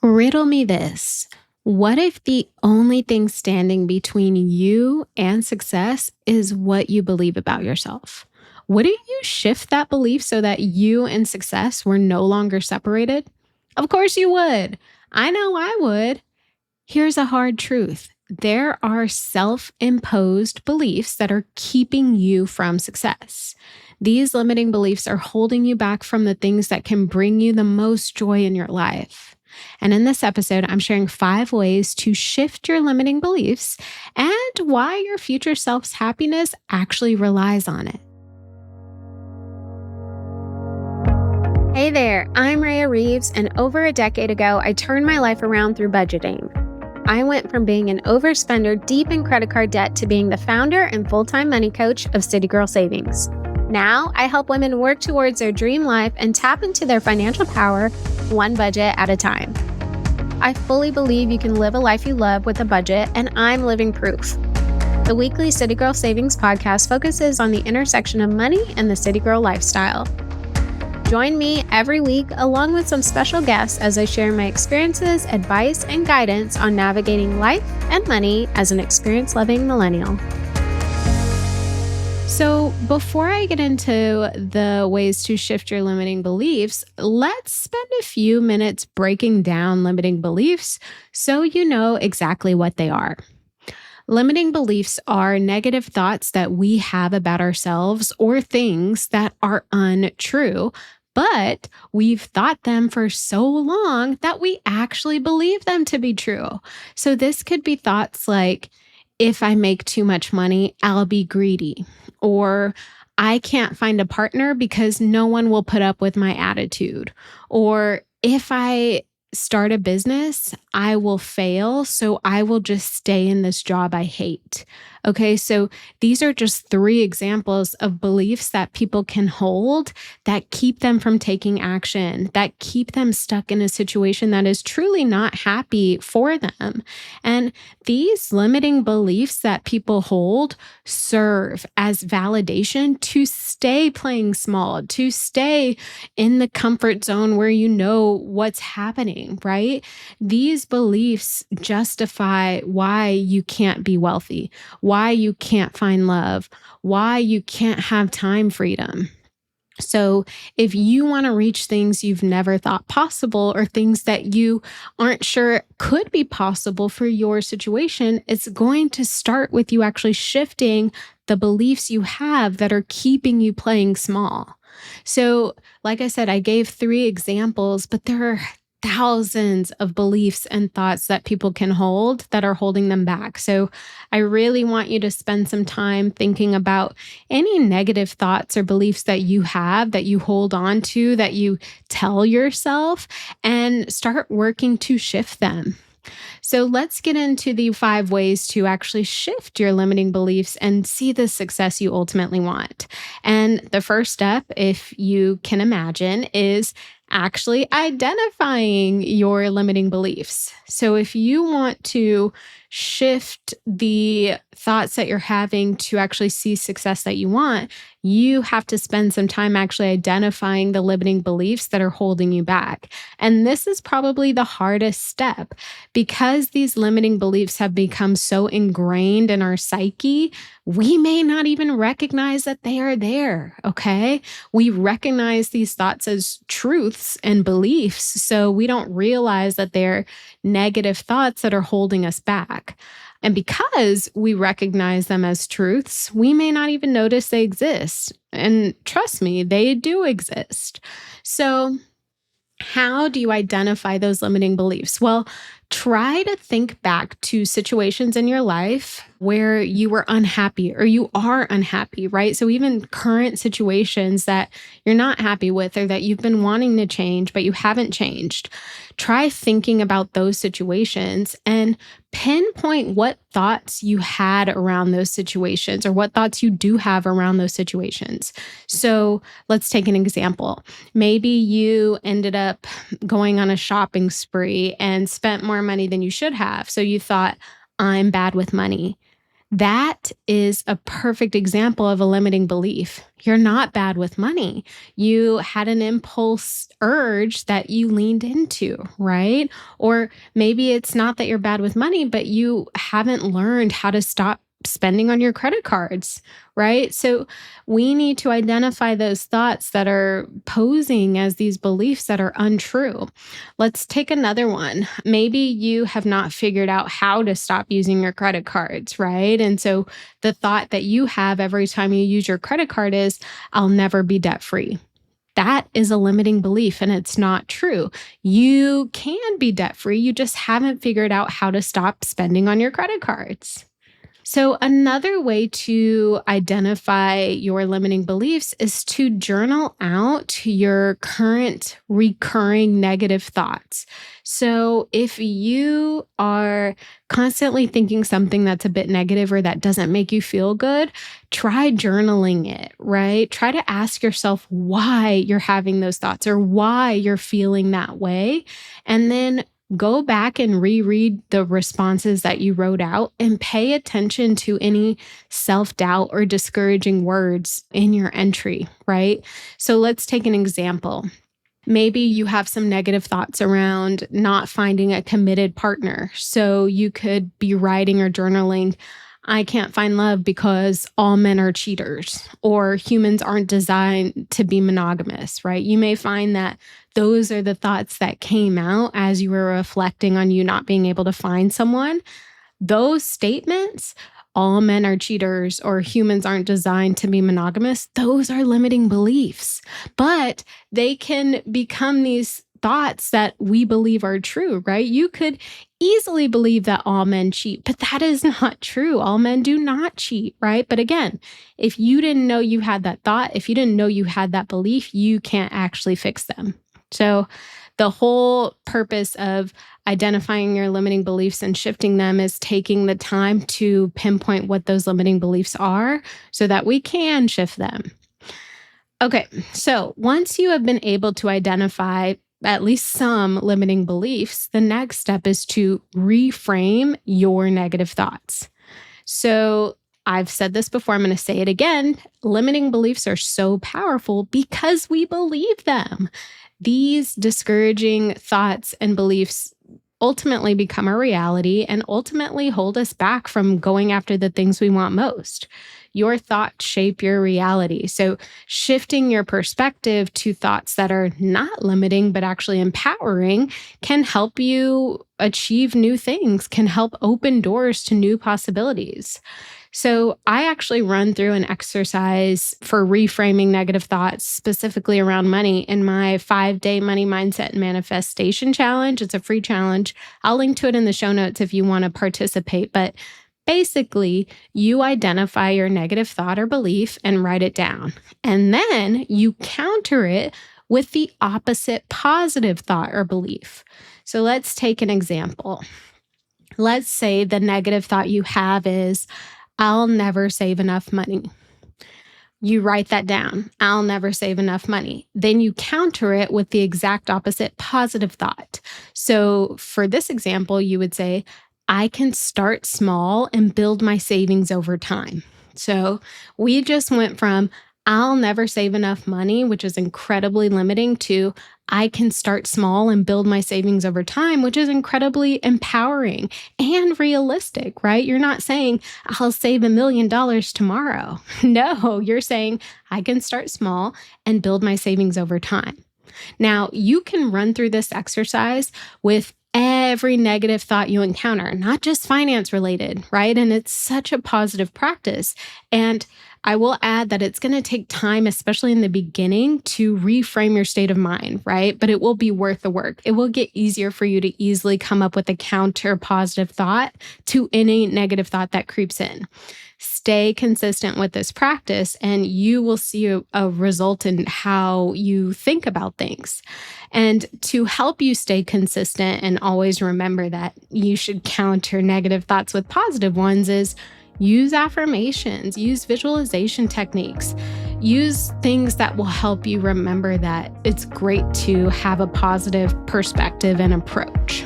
Riddle me this. What if the only thing standing between you and success is what you believe about yourself? Wouldn't you shift that belief so that you and success were no longer separated? Of course you would. I know I would. Here's a hard truth. There are self imposed beliefs that are keeping you from success. These limiting beliefs are holding you back from the things that can bring you the most joy in your life. And in this episode, I'm sharing 5 ways to shift your limiting beliefs and why your future self's happiness actually relies on it. Hey there, I'm Raya Reeves, and over a decade ago, I turned my life around through budgeting. I went from being an overspender deep in credit card debt to being the founder and full-time money coach of City Girl Savings. Now, I help women work towards their dream life and tap into their financial power one budget at a time. I fully believe you can live a life you love with a budget, and I'm living proof. The weekly City Girl Savings podcast focuses on the intersection of money and the City Girl lifestyle. Join me every week along with some special guests as I share my experiences, advice, and guidance on navigating life and money as an experience-loving millennial. So before I get into the ways to shift your limiting beliefs, let's spend a few minutes breaking down limiting beliefs so you know exactly what they are. Limiting beliefs are negative thoughts that we have about ourselves or things that are untrue, but we've thought them for so long that we actually believe them to be true. So this could be thoughts like, if I make too much money, I'll be greedy. Or I can't find a partner because no one will put up with my attitude. Or if I start a business, I will fail. So I will just stay in this job I hate. Okay, so these are just 3 examples of beliefs that people can hold that keep them from taking action, that keep them stuck in a situation that is truly not happy for them. And these limiting beliefs that people hold serve as validation to stay playing small, to stay in the comfort zone where you know what's happening, right? These beliefs justify why you can't be wealthy, why you can't find love, why you can't have time freedom. So if you want to reach things you've never thought possible or things that you aren't sure could be possible for your situation, it's going to start with you actually shifting the beliefs you have that are keeping you playing small. So like I said, I gave 3 examples, but there are thousands of beliefs and thoughts that people can hold that are holding them back. So I really want you to spend some time thinking about any negative thoughts or beliefs that you have, that you hold on to, that you tell yourself, and start working to shift them. So let's get into the 5 ways to actually shift your limiting beliefs and see the success you ultimately want. And the first step, if you can imagine, is actually identifying your limiting beliefs. So if you want to shift the thoughts that you're having to actually see success that you want, you have to spend some time actually identifying the limiting beliefs that are holding you back. And this is probably the hardest step because these limiting beliefs have become so ingrained in our psyche, we may not even recognize that they are there, okay? We recognize these thoughts as truths and beliefs, so we don't realize that they're negative thoughts that are holding us back. And because we recognize them as truths, we may not even notice they exist. And trust me, they do exist. So how do you identify those limiting beliefs? Well, try to think back to situations in your life where you were unhappy or you are unhappy, right? So even current situations that you're not happy with or that you've been wanting to change, but you haven't changed. Try thinking about those situations and pinpoint what thoughts you had around those situations or what thoughts you do have around those situations. So let's take an example. Maybe you ended up going on a shopping spree and spent more money than you should have. So you thought, I'm bad with money. That is a perfect example of a limiting belief. You're not bad with money. You had an impulse urge that you leaned into, right? Or maybe it's not that you're bad with money, but you haven't learned how to stop spending on your credit cards, right? So we need to identify those thoughts that are posing as these beliefs that are untrue. Let's take another one. Maybe you have not figured out how to stop using your credit cards, right? And so the thought that you have every time you use your credit card is, I'll never be debt free. That is a limiting belief and it's not true. You can be debt free. You just haven't figured out how to stop spending on your credit cards. So, another way to identify your limiting beliefs is to journal out your current recurring negative thoughts. So, if you are constantly thinking something that's a bit negative or that doesn't make you feel good, try journaling it, right? Try to ask yourself why you're having those thoughts or why you're feeling that way. And then go back and reread the responses that you wrote out and pay attention to any self-doubt or discouraging words in your entry, right? So let's take an example. Maybe you have some negative thoughts around not finding a committed partner. So you could be writing or journaling, I can't find love because all men are cheaters, or humans aren't designed to be monogamous, right? You may find that those are the thoughts that came out as you were reflecting on you not being able to find someone. Those statements, all men are cheaters or humans aren't designed to be monogamous, those are limiting beliefs. But they can become these thoughts that we believe are true, right? You could easily believe that all men cheat, but that is not true. All men do not cheat, right? But again, if you didn't know you had that thought, if you didn't know you had that belief, you can't actually fix them. So the whole purpose of identifying your limiting beliefs and shifting them is taking the time to pinpoint what those limiting beliefs are so that we can shift them. Okay, so once you have been able to identify at least some limiting beliefs, the next step is to reframe your negative thoughts. So I've said this before, I'm going to say it again. Limiting beliefs are so powerful because we believe them. These discouraging thoughts and beliefs ultimately become a reality and ultimately hold us back from going after the things we want most. Your thoughts shape your reality. So shifting your perspective to thoughts that are not limiting, but actually empowering can help you achieve new things, can help open doors to new possibilities. So I actually run through an exercise for reframing negative thoughts, specifically around money, in my 5-day money mindset and manifestation challenge. It's a free challenge. I'll link to it in the show notes if you want to participate. But basically, you identify your negative thought or belief and write it down. And then you counter it with the opposite positive thought or belief. So let's take an example. Let's say the negative thought you have is, I'll never save enough money. You write that down. I'll never save enough money. Then you counter it with the exact opposite positive thought. So for this example, you would say, I can start small and build my savings over time. So we just went from I'll never save enough money, which is incredibly limiting, to I can start small and build my savings over time, which is incredibly empowering and realistic, right? You're not saying I'll save $1 million tomorrow. No, you're saying I can start small and build my savings over time. Now, you can run through this exercise with every negative thought you encounter, not just finance related, right? And it's such a positive practice. And I will add that it's going to take time, especially in the beginning, to reframe your state of mind, right? But it will be worth the work. It will get easier for you to easily come up with a counter positive thought to any negative thought that creeps in. Stay consistent with this practice and you will see a result in how you think about things. And to help you stay consistent and always remember that you should counter negative thoughts with positive ones is use affirmations, use visualization techniques, use things that will help you remember that it's great to have a positive perspective and approach.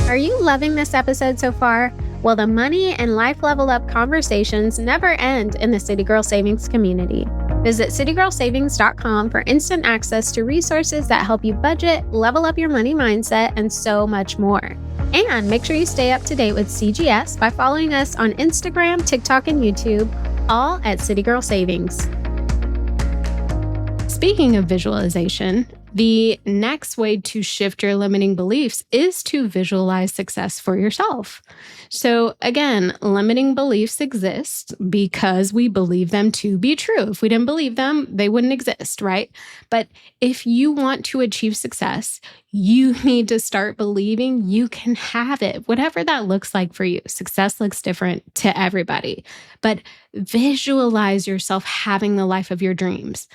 Are you loving this episode so far? Well, the money and life level up conversations never end in the City Girl Savings community. Visit citygirlsavings.com for instant access to resources that help you budget, level up your money mindset, and so much more. And make sure you stay up to date with CGS by following us on Instagram, TikTok, and YouTube, all at City Girl Savings. Speaking of visualization, the next way to shift your limiting beliefs is to visualize success for yourself. So again, limiting beliefs exist because we believe them to be true. If we didn't believe them, they wouldn't exist, right? But if you want to achieve success, you need to start believing you can have it, whatever that looks like for you. Success looks different to everybody, but visualize yourself having the life of your dreams.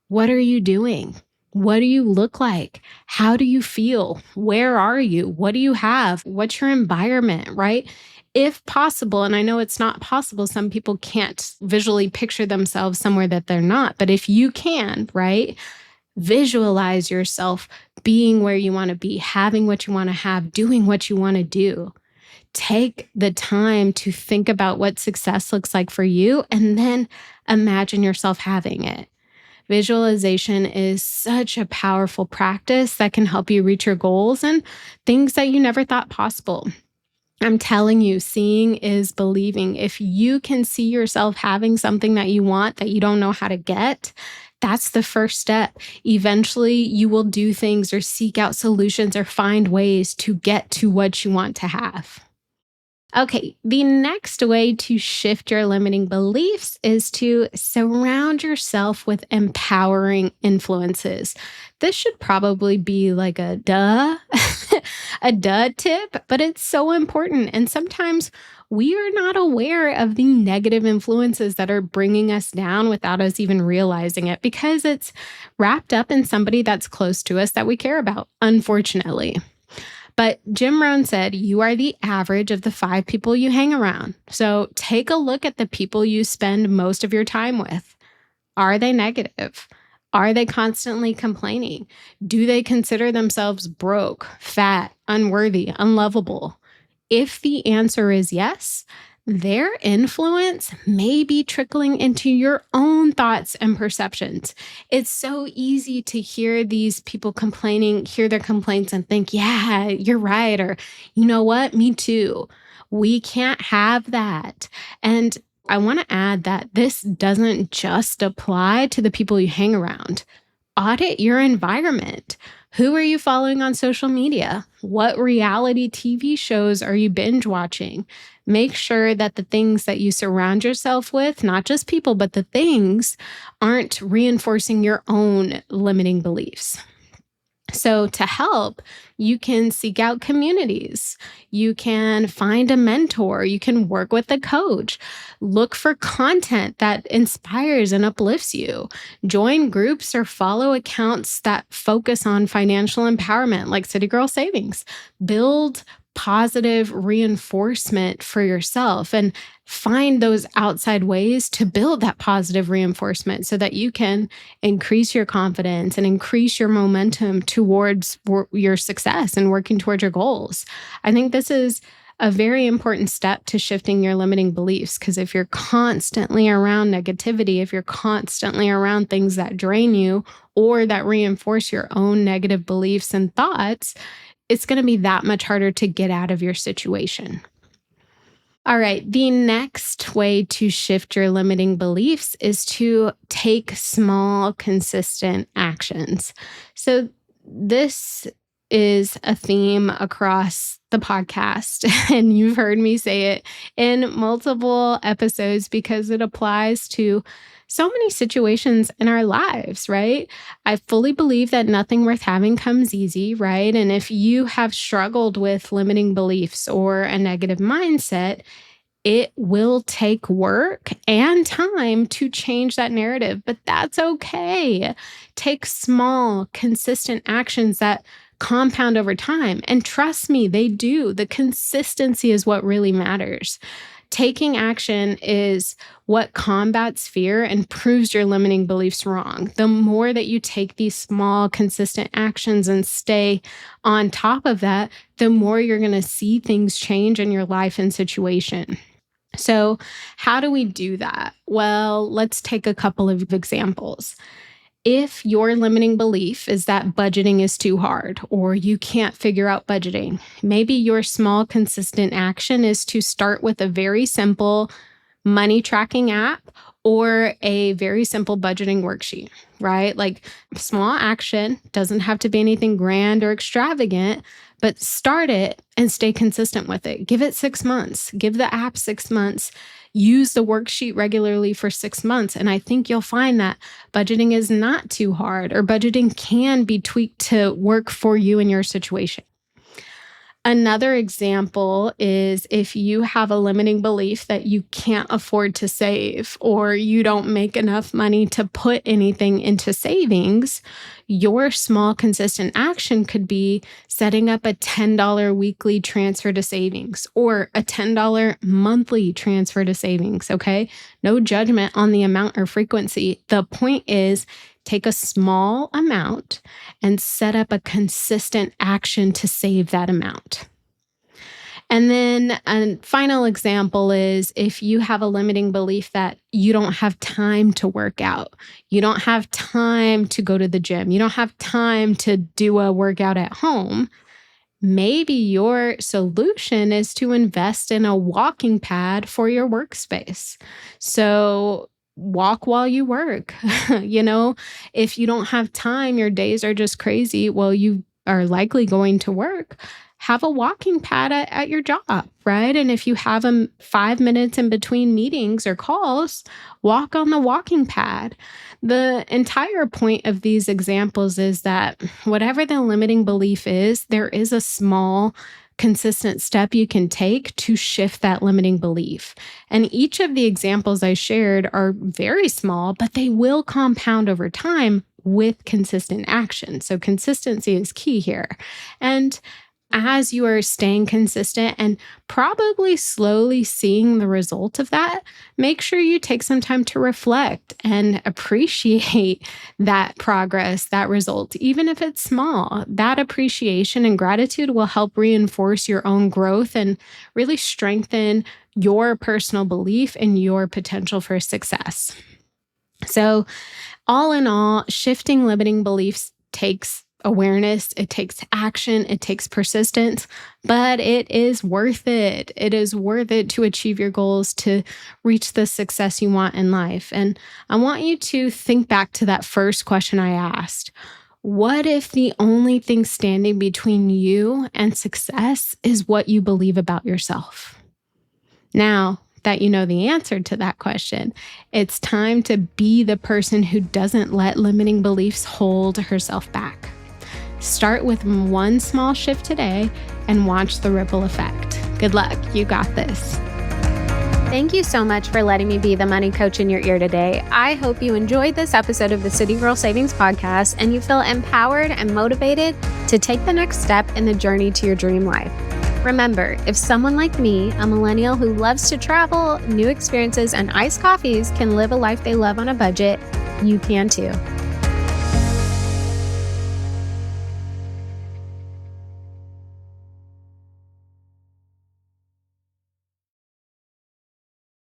What are you doing? What do you look like? How do you feel? Where are you? What do you have? What's your environment, right? If possible, and I know it's not possible, some people can't visually picture themselves somewhere that they're not, but if you can, right? Visualize yourself being where you want to be, having what you want to have, doing what you want to do. Take the time to think about what success looks like for you, and then imagine yourself having it. Visualization is such a powerful practice that can help you reach your goals and things that you never thought possible. I'm telling you, seeing is believing. If you can see yourself having something that you want that you don't know how to get, that's the first step. Eventually, you will do things or seek out solutions or find ways to get to what you want to have. Okay, the next way to shift your limiting beliefs is to surround yourself with empowering influences. This should probably be like a duh, a duh tip, but it's so important. And sometimes we are not aware of the negative influences that are bringing us down without us even realizing it because it's wrapped up in somebody that's close to us that we care about, unfortunately. But Jim Rohn said, you are the average of the 5 people you hang around. So take a look at the people you spend most of your time with. Are they negative? Are they constantly complaining? Do they consider themselves broke, fat, unworthy, unlovable? If the answer is yes, their influence may be trickling into your own thoughts and perceptions. It's so easy to hear these people complaining, hear their complaints and think, yeah, you're right. Or, you know what? Me too. We can't have that. And I want to add that this doesn't just apply to the people you hang around. Audit your environment. Who are you following on social media? What reality TV shows are you binge watching? Make sure that the things that you surround yourself with, not just people, but the things, aren't reinforcing your own limiting beliefs. So to help, you can seek out communities. You can find a mentor. You can work with a coach. Look for content that inspires and uplifts you. Join groups or follow accounts that focus on financial empowerment, like City Girl Savings. Build positive reinforcement for yourself and find those outside ways to build that positive reinforcement so that you can increase your confidence and increase your momentum towards your success and working towards your goals. I think this is a very important step to shifting your limiting beliefs, because if you're constantly around negativity, if you're constantly around things that drain you or that reinforce your own negative beliefs and thoughts, it's going to be that much harder to get out of your situation. All right, the next way to shift your limiting beliefs is to take small, consistent actions. So this is a theme across the podcast, and you've heard me say it in multiple episodes because it applies to so many situations in our lives, right? I fully believe that nothing worth having comes easy, right? And if you have struggled with limiting beliefs or a negative mindset, it will take work and time to change that narrative, but that's okay. Take small, consistent actions that compound over time. And trust me, they do. The consistency is what really matters. Taking action is what combats fear and proves your limiting beliefs wrong. The more that you take these small, consistent actions and stay on top of that, the more you're going to see things change in your life and situation. So, how do we do that? Well, let's take a couple of examples. If your limiting belief is that budgeting is too hard or you can't figure out budgeting, maybe your small, consistent action is to start with a very simple money tracking app or a very simple budgeting worksheet, right? Like small action, doesn't have to be anything grand or extravagant, but start it and stay consistent with it. Give it 6 months, give the app 6 months, use the worksheet regularly for 6 months. And I think you'll find that budgeting is not too hard, or budgeting can be tweaked to work for you in your situation. Another example is if you have a limiting belief that you can't afford to save or you don't make enough money to put anything into savings, your small, consistent action could be setting up a $10 weekly transfer to savings or a $10 monthly transfer to savings, okay? No judgment on the amount or frequency. The point is, take a small amount and set up a consistent action to save that amount. And then a final example is if you have a limiting belief that you don't have time to work out, you don't have time to go to the gym, you don't have time to do a workout at home, maybe your solution is to invest in a walking pad for your workspace. So walk while you work. If you don't have time, your days are just crazy, well, you are likely going to work. Have a walking pad at your job, right? And if you have them 5 minutes in between meetings or calls, walk on the walking pad. The entire point of these examples is that whatever the limiting belief is, there is a small, consistent step you can take to shift that limiting belief. And each of the examples I shared are very small, but they will compound over time with consistent action. So consistency is key here. And as you are staying consistent and probably slowly seeing the result of that, make sure you take some time to reflect and appreciate that progress, that result, even if it's small. That appreciation and gratitude will help reinforce your own growth and really strengthen your personal belief in your potential for success. So, all in all, shifting limiting beliefs takes awareness, it takes action, it takes persistence, but it is worth it. It is worth it to achieve your goals, to reach the success you want in life. And I want you to think back to that first question I asked. What if the only thing standing between you and success is what you believe about yourself? Now that you know the answer to that question, it's time to be the person who doesn't let limiting beliefs hold herself back. Start with one small shift today and watch the ripple effect. Good luck. You got this. Thank you so much for letting me be the money coach in your ear today. I hope you enjoyed this episode of the City Girl Savings Podcast and you feel empowered and motivated to take the next step in the journey to your dream life. Remember, if someone like me, a millennial who loves to travel, new experiences, and iced coffees can live a life they love on a budget, you can too.